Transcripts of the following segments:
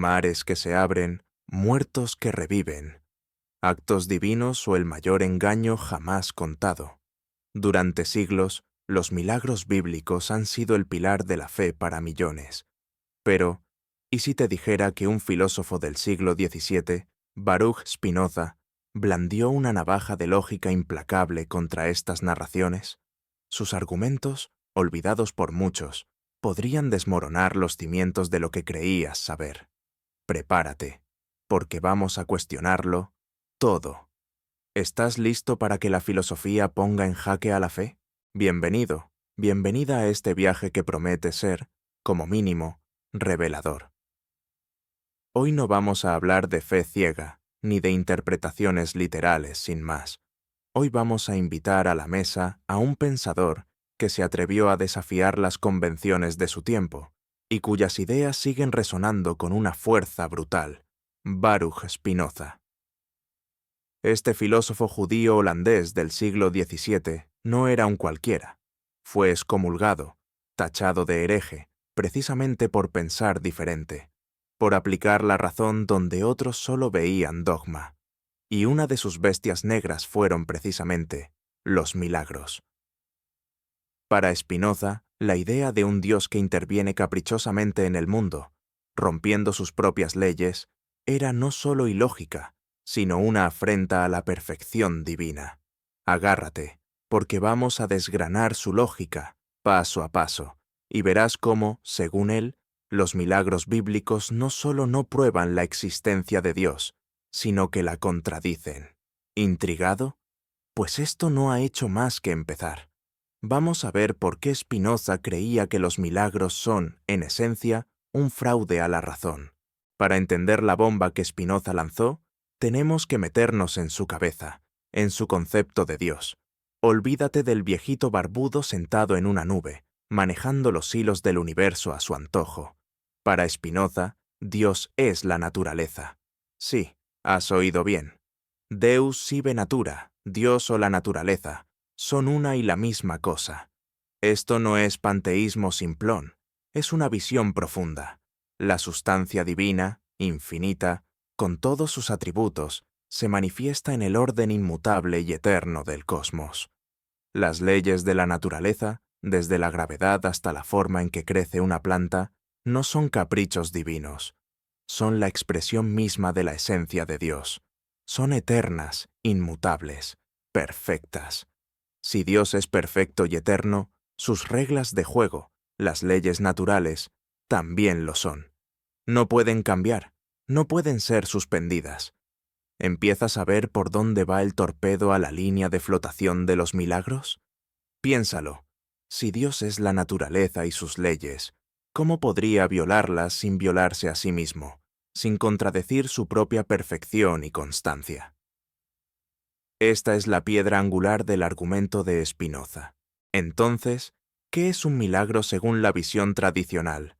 mares que se abren, muertos que reviven, actos divinos o el mayor engaño jamás contado. Durante siglos, los milagros bíblicos han sido el pilar de la fe para millones. Pero, ¿y si te dijera que un filósofo del siglo XVII, Baruch Spinoza, blandió una navaja de lógica implacable contra estas narraciones? Sus argumentos, olvidados por muchos, podrían desmoronar los cimientos de lo que creías saber. Prepárate, porque vamos a cuestionarlo todo. ¿Estás listo para que la filosofía ponga en jaque a la fe? Bienvenido, bienvenida a este viaje que promete ser, como mínimo, revelador. Hoy no vamos a hablar de fe ciega, ni de interpretaciones literales sin más. Hoy vamos a invitar a la mesa a un pensador que se atrevió a desafiar las convenciones de su tiempo y cuyas ideas siguen resonando con una fuerza brutal, Baruch Spinoza. Este filósofo judío holandés del siglo XVII no era un cualquiera. Fue excomulgado, tachado de hereje, precisamente por pensar diferente, por aplicar la razón donde otros solo veían dogma. Y una de sus bestias negras fueron precisamente los milagros. Para Spinoza, la idea de un Dios que interviene caprichosamente en el mundo, rompiendo sus propias leyes, era no solo ilógica, sino una afrenta a la perfección divina. Agárrate, porque vamos a desgranar su lógica, paso a paso, y verás cómo, según él, los milagros bíblicos no solo no prueban la existencia de Dios, sino que la contradicen. ¿Intrigado? Pues esto no ha hecho más que empezar. Vamos a ver por qué Spinoza creía que los milagros son, en esencia, un fraude a la razón. Para entender la bomba que Spinoza lanzó, tenemos que meternos en su cabeza, en su concepto de Dios. Olvídate del viejito barbudo sentado en una nube, manejando los hilos del universo a su antojo. Para Spinoza, Dios es la naturaleza. Sí, has oído bien. Deus sive natura, Dios o la naturaleza, son una y la misma cosa. Esto no es panteísmo simplón, es una visión profunda. La sustancia divina, infinita, con todos sus atributos, se manifiesta en el orden inmutable y eterno del cosmos. Las leyes de la naturaleza, desde la gravedad hasta la forma en que crece una planta, no son caprichos divinos. Son la expresión misma de la esencia de Dios. Son eternas, inmutables, perfectas. Si Dios es perfecto y eterno, sus reglas de juego, las leyes naturales, también lo son. No pueden cambiar, no pueden ser suspendidas. ¿Empiezas a ver por dónde va el torpedo a la línea de flotación de los milagros? Piénsalo. Si Dios es la naturaleza y sus leyes, ¿cómo podría violarlas sin violarse a sí mismo, sin contradecir su propia perfección y constancia? Esta es la piedra angular del argumento de Spinoza. Entonces, ¿qué es un milagro según la visión tradicional?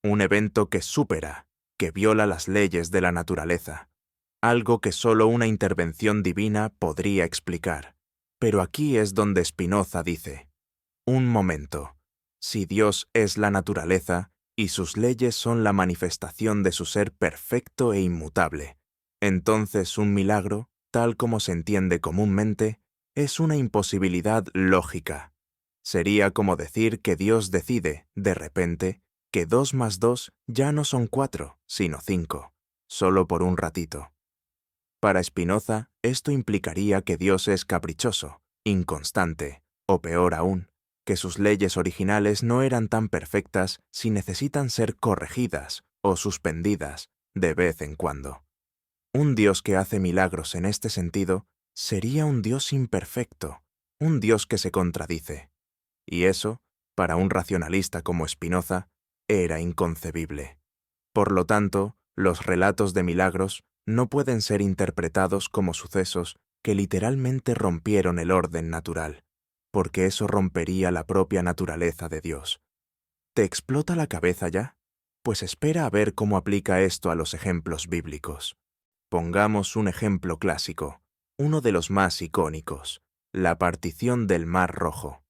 Un evento que supera, que viola las leyes de la naturaleza. Algo que solo una intervención divina podría explicar. Pero aquí es donde Spinoza dice: un momento. Si Dios es la naturaleza y sus leyes son la manifestación de su ser perfecto e inmutable, entonces un milagro, tal como se entiende comúnmente, es una imposibilidad lógica. Sería como decir que Dios decide, de repente, que 2 más 2 ya no son 4, sino 5, solo por un ratito. Para Spinoza, esto implicaría que Dios es caprichoso, inconstante, o peor aún, que sus leyes originales no eran tan perfectas si necesitan ser corregidas o suspendidas de vez en cuando. Un Dios que hace milagros en este sentido sería un Dios imperfecto, un Dios que se contradice. Y eso, para un racionalista como Spinoza, era inconcebible. Por lo tanto, los relatos de milagros no pueden ser interpretados como sucesos que literalmente rompieron el orden natural, porque eso rompería la propia naturaleza de Dios. ¿Te explota la cabeza ya? Pues espera a ver cómo aplica esto a los ejemplos bíblicos. Pongamos un ejemplo clásico, uno de los más icónicos, la partición del Mar Rojo.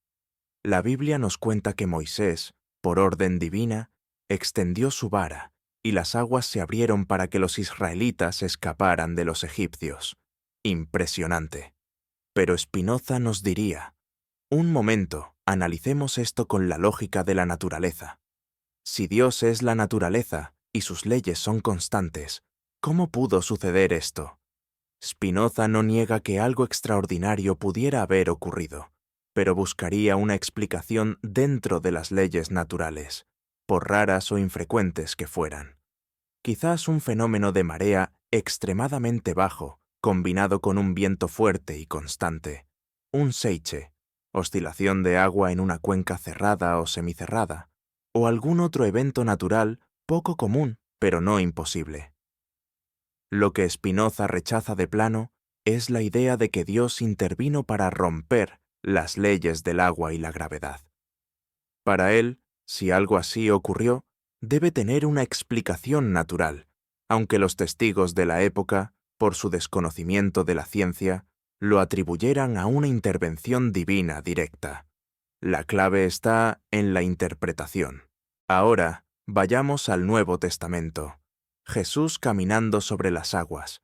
La Biblia nos cuenta que Moisés, por orden divina, extendió su vara y las aguas se abrieron para que los israelitas escaparan de los egipcios. Impresionante. Pero Spinoza nos diría: un momento, analicemos esto con la lógica de la naturaleza. Si Dios es la naturaleza y sus leyes son constantes, ¿cómo pudo suceder esto? Spinoza no niega que algo extraordinario pudiera haber ocurrido, pero buscaría una explicación dentro de las leyes naturales, por raras o infrecuentes que fueran. Quizás un fenómeno de marea extremadamente bajo, combinado con un viento fuerte y constante, un seiche, oscilación de agua en una cuenca cerrada o semicerrada, o algún otro evento natural poco común, pero no imposible. Lo que Spinoza rechaza de plano es la idea de que Dios intervino para romper las leyes del agua y la gravedad. Para él, si algo así ocurrió, debe tener una explicación natural, aunque los testigos de la época, por su desconocimiento de la ciencia, lo atribuyeran a una intervención divina directa. La clave está en la interpretación. Ahora, vayamos al Nuevo Testamento. Jesús caminando sobre las aguas.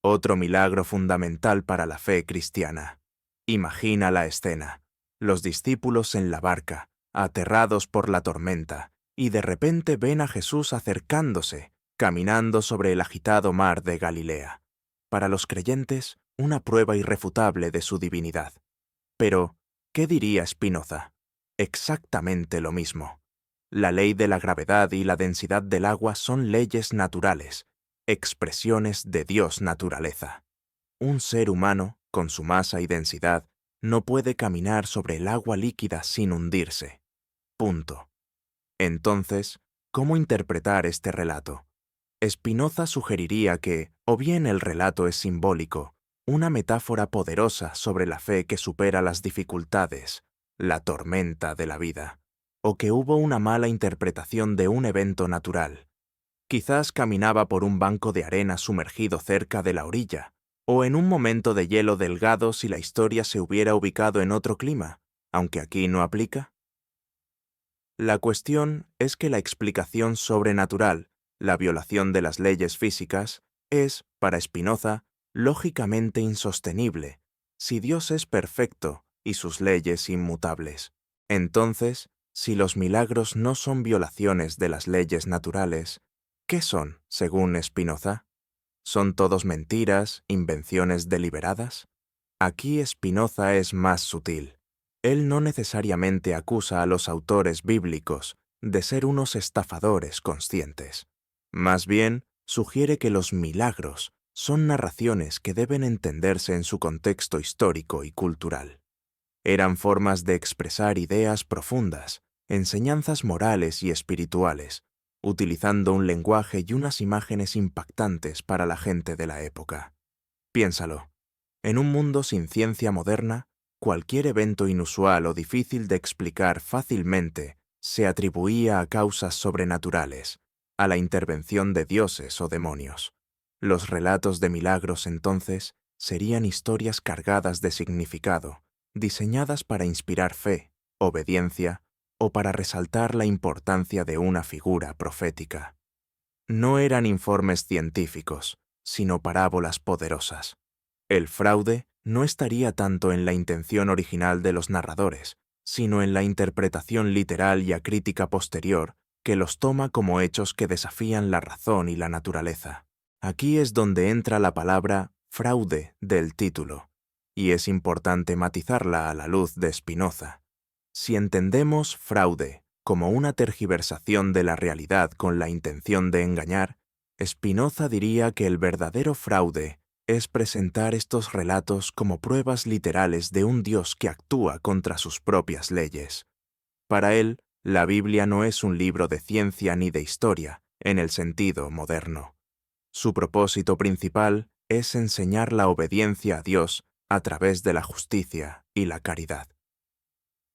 Otro milagro fundamental para la fe cristiana. Imagina la escena. Los discípulos en la barca, aterrados por la tormenta, y de repente ven a Jesús acercándose, caminando sobre el agitado mar de Galilea. Para los creyentes, una prueba irrefutable de su divinidad. Pero, ¿qué diría Spinoza? Exactamente lo mismo. La ley de la gravedad y la densidad del agua son leyes naturales, expresiones de Dios naturaleza. Un ser humano, con su masa y densidad, no puede caminar sobre el agua líquida sin hundirse. Punto. Entonces, ¿cómo interpretar este relato? Spinoza sugeriría que, o bien el relato es simbólico, una metáfora poderosa sobre la fe que supera las dificultades, la tormenta de la vida, o que hubo una mala interpretación de un evento natural. Quizás caminaba por un banco de arena sumergido cerca de la orilla, o en un momento de hielo delgado si la historia se hubiera ubicado en otro clima, aunque aquí no aplica. La cuestión es que la explicación sobrenatural, la violación de las leyes físicas, es, para Spinoza, lógicamente insostenible, si Dios es perfecto y sus leyes inmutables. Entonces, si los milagros no son violaciones de las leyes naturales, ¿qué son, según Spinoza? ¿Son todos mentiras, invenciones deliberadas? Aquí Spinoza es más sutil. Él no necesariamente acusa a los autores bíblicos de ser unos estafadores conscientes. Más bien, sugiere que los milagros son narraciones que deben entenderse en su contexto histórico y cultural. Eran formas de expresar ideas profundas, enseñanzas morales y espirituales, utilizando un lenguaje y unas imágenes impactantes para la gente de la época. Piénsalo. En un mundo sin ciencia moderna, cualquier evento inusual o difícil de explicar fácilmente se atribuía a causas sobrenaturales, a la intervención de dioses o demonios. Los relatos de milagros entonces serían historias cargadas de significado, diseñadas para inspirar fe, obediencia o para resaltar la importancia de una figura profética. No eran informes científicos, sino parábolas poderosas. El fraude no estaría tanto en la intención original de los narradores, sino en la interpretación literal y acrítica posterior que los toma como hechos que desafían la razón y la naturaleza. Aquí es donde entra la palabra fraude del título, y es importante matizarla a la luz de Spinoza. Si entendemos fraude como una tergiversación de la realidad con la intención de engañar, Spinoza diría que el verdadero fraude es presentar estos relatos como pruebas literales de un Dios que actúa contra sus propias leyes. Para él, la Biblia no es un libro de ciencia ni de historia, en el sentido moderno. Su propósito principal es enseñar la obediencia a Dios a través de la justicia y la caridad.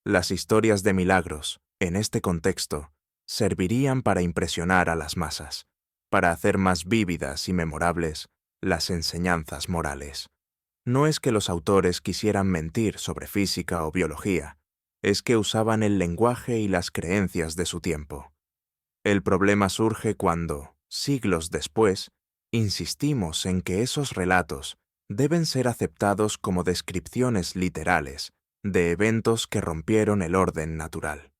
Las historias de milagros, en este contexto, servirían para impresionar a las masas, para hacer más vívidas y memorables las enseñanzas morales. No es que los autores quisieran mentir sobre física o biología, es que usaban el lenguaje y las creencias de su tiempo. El problema surge cuando, siglos después, insistimos en que esos relatos deben ser aceptados como descripciones literales de eventos que rompieron el orden natural.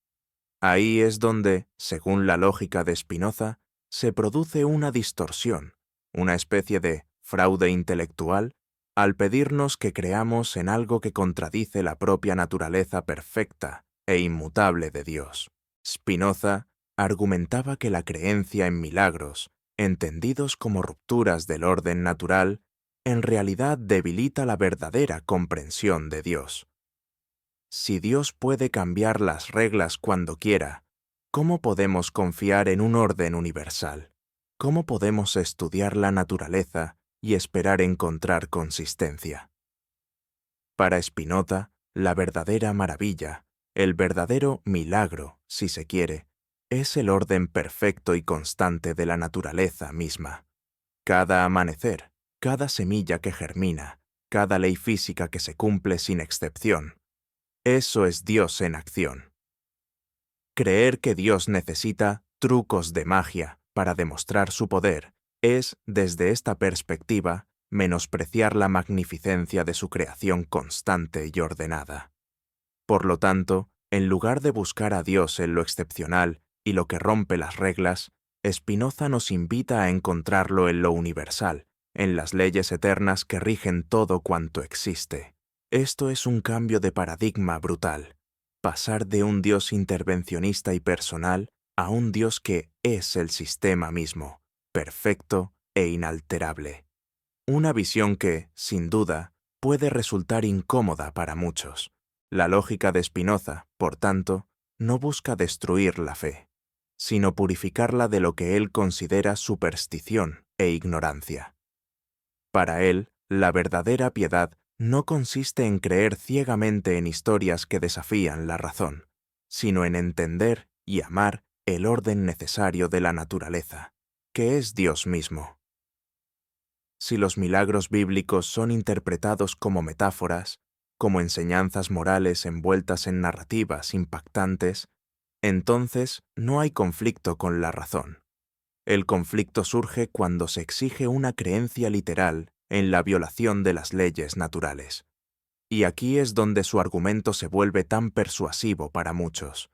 Ahí es donde, según la lógica de Spinoza, se produce una distorsión, una especie de fraude intelectual, al pedirnos que creamos en algo que contradice la propia naturaleza perfecta e inmutable de Dios. Spinoza argumentaba que la creencia en milagros, entendidos como rupturas del orden natural, en realidad debilita la verdadera comprensión de Dios. Si Dios puede cambiar las reglas cuando quiera, ¿cómo podemos confiar en un orden universal? ¿Cómo podemos estudiar la naturaleza y esperar encontrar consistencia? Para Spinoza, la verdadera maravilla, el verdadero milagro, si se quiere, es el orden perfecto y constante de la naturaleza misma. Cada amanecer, cada semilla que germina, cada ley física que se cumple sin excepción, eso es Dios en acción. Creer que Dios necesita trucos de magia para demostrar su poder es, desde esta perspectiva, menospreciar la magnificencia de su creación constante y ordenada. Por lo tanto, en lugar de buscar a Dios en lo excepcional y lo que rompe las reglas, Spinoza nos invita a encontrarlo en lo universal, en las leyes eternas que rigen todo cuanto existe. Esto es un cambio de paradigma brutal, pasar de un Dios intervencionista y personal a un Dios que es el sistema mismo, perfecto e inalterable. Una visión que, sin duda, puede resultar incómoda para muchos. La lógica de Spinoza, por tanto, no busca destruir la fe, sino purificarla de lo que él considera superstición e ignorancia. Para él, la verdadera piedad no consiste en creer ciegamente en historias que desafían la razón, sino en entender y amar el orden necesario de la naturaleza, que es Dios mismo. Si los milagros bíblicos son interpretados como metáforas, como enseñanzas morales envueltas en narrativas impactantes, entonces no hay conflicto con la razón. El conflicto surge cuando se exige una creencia literal en la violación de las leyes naturales. Y aquí es donde su argumento se vuelve tan persuasivo para muchos.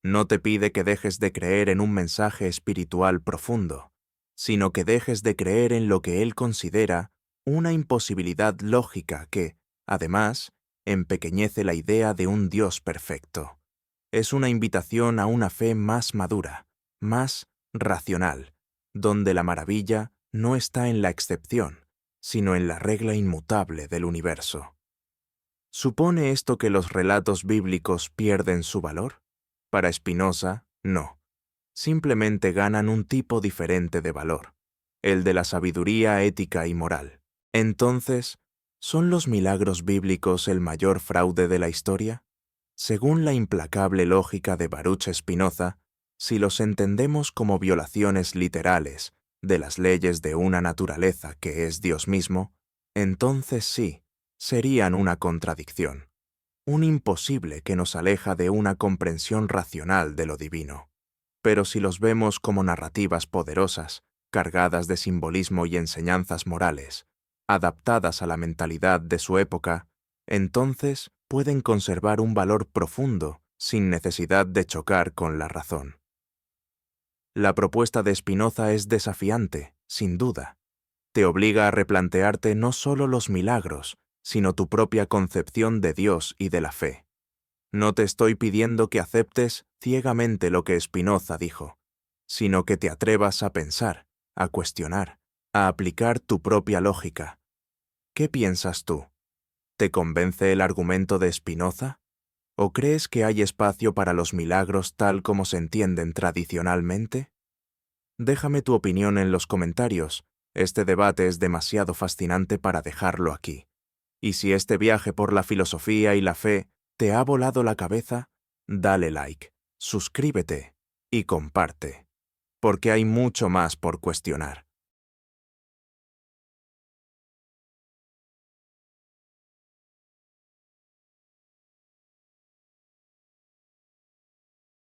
No te pide que dejes de creer en un mensaje espiritual profundo, sino que dejes de creer en lo que él considera una imposibilidad lógica que, además, empequeñece la idea de un Dios perfecto. Es una invitación a una fe más madura, más racional, donde la maravilla no está en la excepción, sino en la regla inmutable del universo. ¿Supone esto que los relatos bíblicos pierden su valor? Para Spinoza, no. Simplemente ganan un tipo diferente de valor, el de la sabiduría ética y moral. Entonces, ¿son los milagros bíblicos el mayor fraude de la historia? Según la implacable lógica de Baruch Spinoza, si los entendemos como violaciones literales de las leyes de una naturaleza que es Dios mismo, entonces sí, serían una contradicción, un imposible que nos aleja de una comprensión racional de lo divino. Pero si los vemos como narrativas poderosas, cargadas de simbolismo y enseñanzas morales, adaptadas a la mentalidad de su época, entonces pueden conservar un valor profundo sin necesidad de chocar con la razón. La propuesta de Spinoza es desafiante, sin duda. Te obliga a replantearte no solo los milagros, sino tu propia concepción de Dios y de la fe. No te estoy pidiendo que aceptes ciegamente lo que Spinoza dijo, sino que te atrevas a pensar, a cuestionar, a aplicar tu propia lógica. ¿Qué piensas tú? ¿Te convence el argumento de Spinoza? ¿O crees que hay espacio para los milagros tal como se entienden tradicionalmente? Déjame tu opinión en los comentarios. Este debate es demasiado fascinante para dejarlo aquí. Y si este viaje por la filosofía y la fe te ha volado la cabeza, dale like, suscríbete y comparte, porque hay mucho más por cuestionar.